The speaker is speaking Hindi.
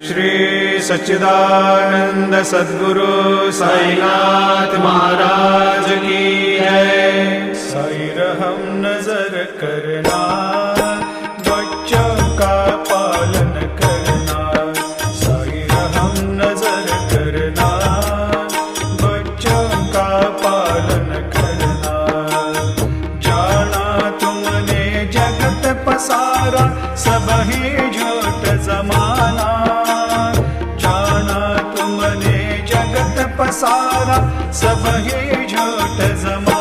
श्री सच्चिदानंद सद्गुरु साईनाथ महाराज की है। साई रहम नजर करना, बच्चों का पालन करना। साई रहम नजर करना, बच्चों का पालन करना। जाना तुमने जगत पसारा, सब ही झूठ जमाना। पसारा सब ही झूठ जमा।